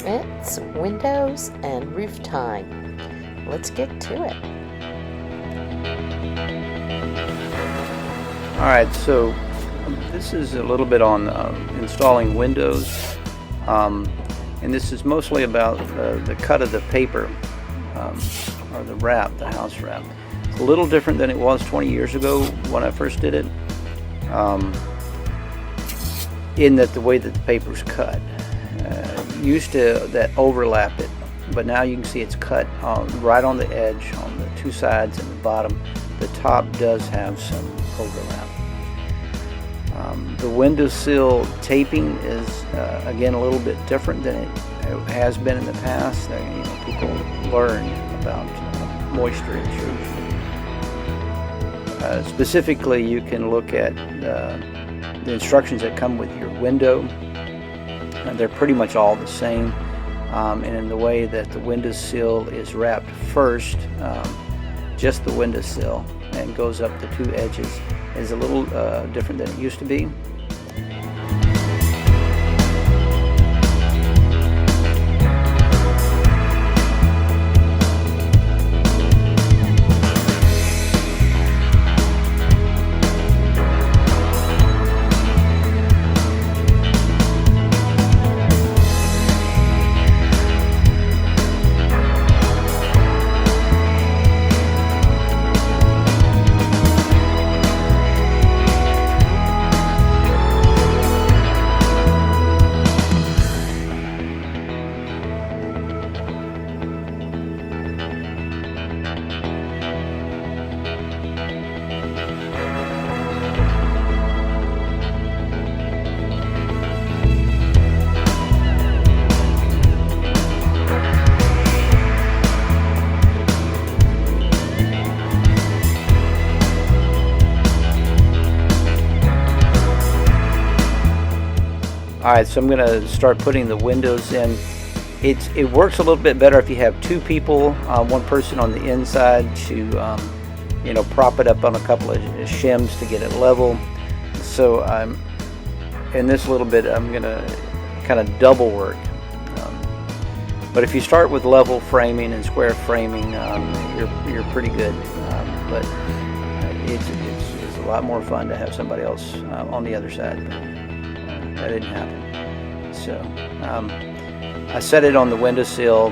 It's windows and roof time. Let's get to it. Alright, so this is a little bit on installing windows, and this is mostly about the cut of the paper, or the wrap, the house wrap. It's a little different than it was 20 years ago when I first did it, in that the way that the paper's cut. Used to that overlap it, but now you can see it's cut right on the edge, on the two sides and the bottom. The top does have some overlap. The windowsill taping is again a little bit different than it has been in the past. People learn about moisture intrusion. Specifically, you can look at the instructions that come with your window. They're pretty much all the same, and in the way that the windowsill is wrapped first, just the windowsill, and goes up the two edges, is a little different than it used to be. Alright, so I'm going to start putting the windows in. It works a little bit better if you have two people, one person on the inside to prop it up on a couple of shims to get it level. So in this little bit I'm going to kind of double work. But if you start with level framing and square framing, you're pretty good. But it's a lot more fun to have somebody else on the other side. That didn't happen. So I set it on the windowsill,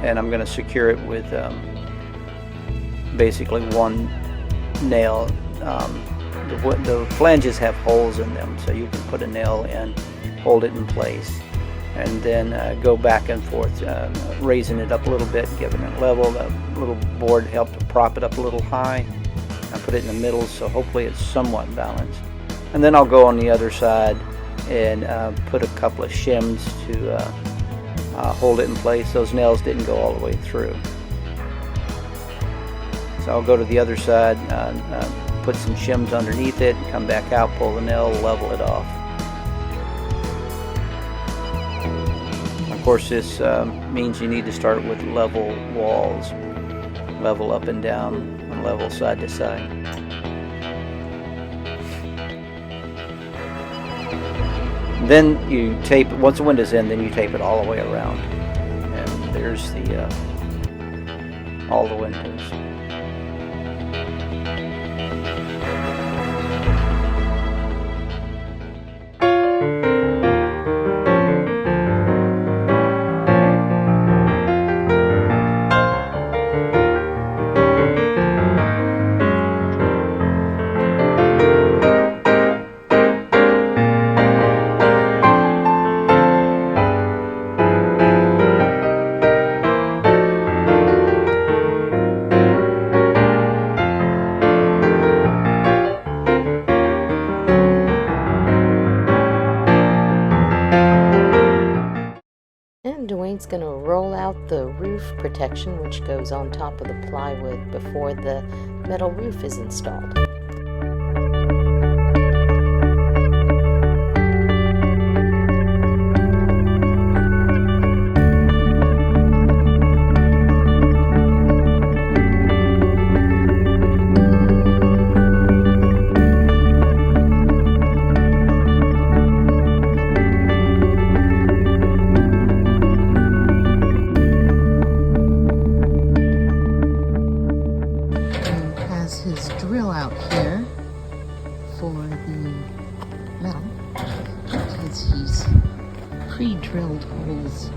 and I'm going to secure it with basically one nail. The flanges have holes in them, so you can put a nail in, hold it in place, and then go back and forth, raising it up a little bit, giving it level. The little board helped to prop it up a little high. I put it in the middle, so hopefully it's somewhat balanced. And then I'll go on the other side and put a couple of shims to hold it in place. Those nails didn't go all the way through. So I'll go to the other side, put some shims underneath it, come back out, pull the nail, level it off. Of course, this means you need to start with level walls, level up and down, and level side to side. Then you tape, once the window's in, then you tape it all the way around. And there's all the windows. Dwayne's going to roll out the roof protection, which goes on top of the plywood before the metal roof is installed. the metal because he's pre-drilled holes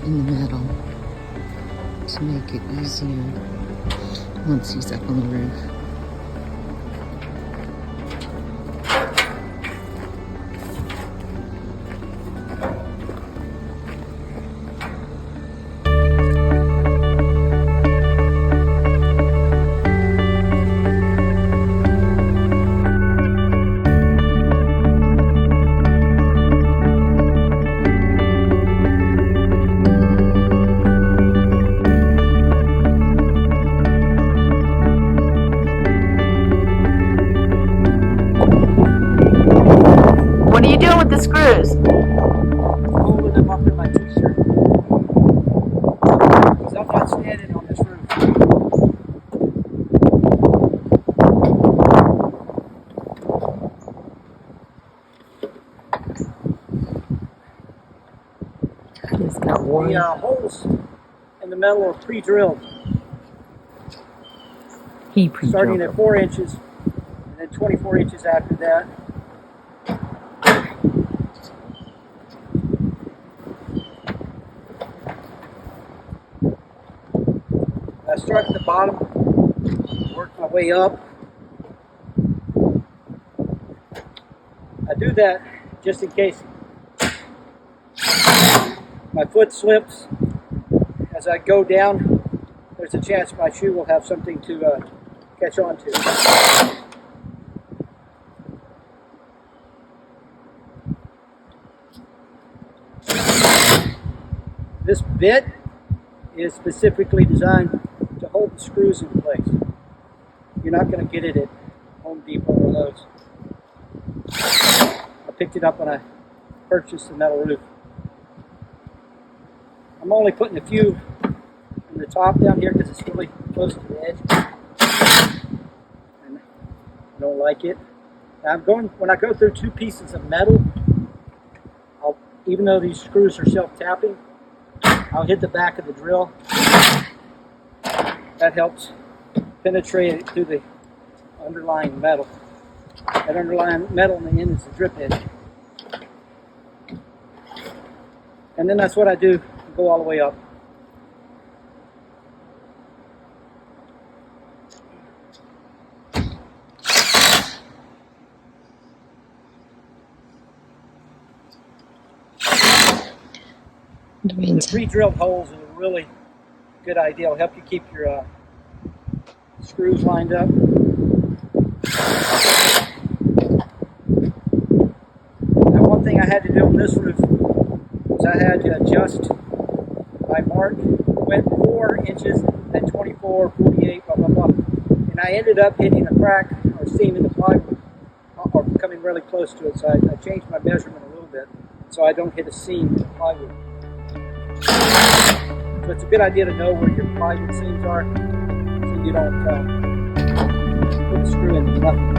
in the metal to make it easier once he's up on the roof. What are you doing with the screws? Holding them up in my t-shirt. Because I'm not standing on this roof. He's got one. The holes in the metal are pre-drilled. He pre-drilled Starting them. at 4 inches and then 24 inches after that. I start at the bottom, work my way up. I do that just in case my foot slips as I go down. There's a chance my shoe will have something to catch on to. This bit is specifically designed to hold the screws in place. You're not going to get it at Home Depot or Lowe's. I picked it up when I purchased the metal roof. I'm only putting a few in the top down here because it's really close to the edge. And I don't like it. Now when I go through 2 pieces of metal, even though these screws are self-tapping, I'll hit the back of the drill. That helps penetrate it through the underlying metal. That underlying metal in the end is the drip edge. And then that's what I do, go all the way up. The pre-drilled holes are a really good idea. It'll help you keep your screws lined up. Now, one thing I had to do on this roof was I had to adjust my mark. Went 4 inches, then 24, 48, blah, blah, blah. And I ended up hitting a crack or seam in the plywood or coming really close to it. So I changed my measurement a little bit so I don't hit a seam in the plywood. So it's a good idea to know where your plywood seams are so you don't put a screw in nothing.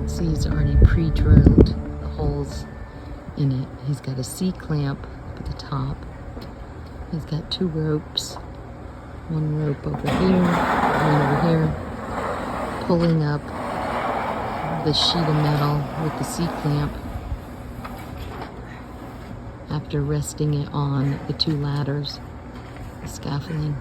See, he's already pre-drilled the holes in it. He's got a C-clamp at the top. He's got 2 ropes. One rope over here, one over here, pulling up the sheet of metal with the C-clamp after resting it on the 2 ladders, the scaffolding.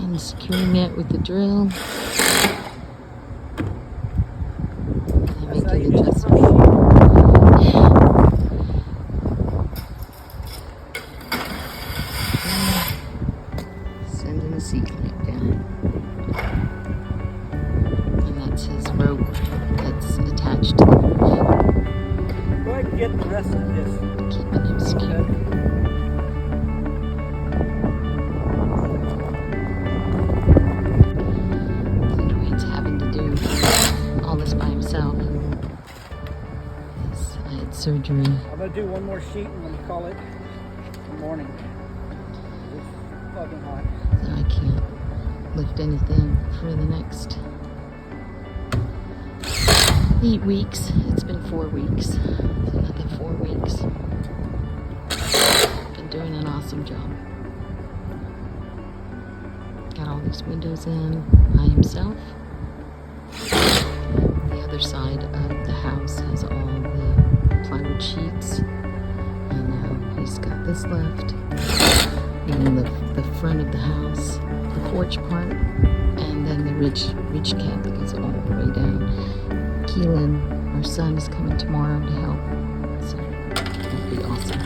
I'm securing it with the drill. I'm making adjustments. Sending the C-clamp down. And that's his rope that's attached to the roof. Go ahead and get the rest of this. Keeping him secure. Dwayne's having to do all this by himself. I had surgery. I'm gonna do one more sheet and then call it in the morning. It's fucking hot. So I can't lift anything for the next 8 weeks. It's been 4 weeks. So another 4 weeks. Been doing an awesome job. Got all these windows in by himself. The other side of the house has all the plywood sheets. And now he's got this left. And then the front of the house, the porch part, and then the ridge cap that goes all the way down. Keelan, our son, is coming tomorrow to help. So it'll be awesome.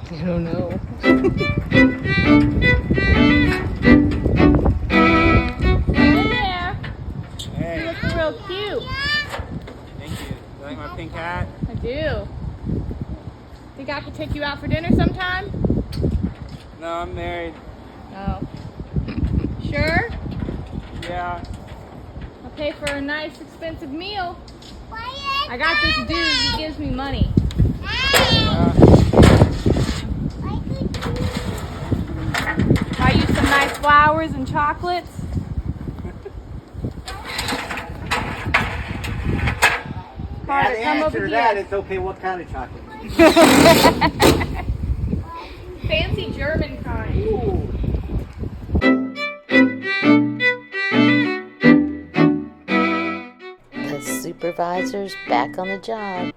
I don't know. Hey there. Hey, You look real cute. thank you. You like my pink hat? I do. Think I could take you out for dinner sometime? No, I'm married. Oh. Sure? Yeah. I'll pay for a nice expensive meal. I got this dude, he gives me money. Buy you some nice flowers and chocolates. Yeah, the come answer over to that, here. it's okay what kind of chocolate. Fancy German kind. The supervisor's back on the job.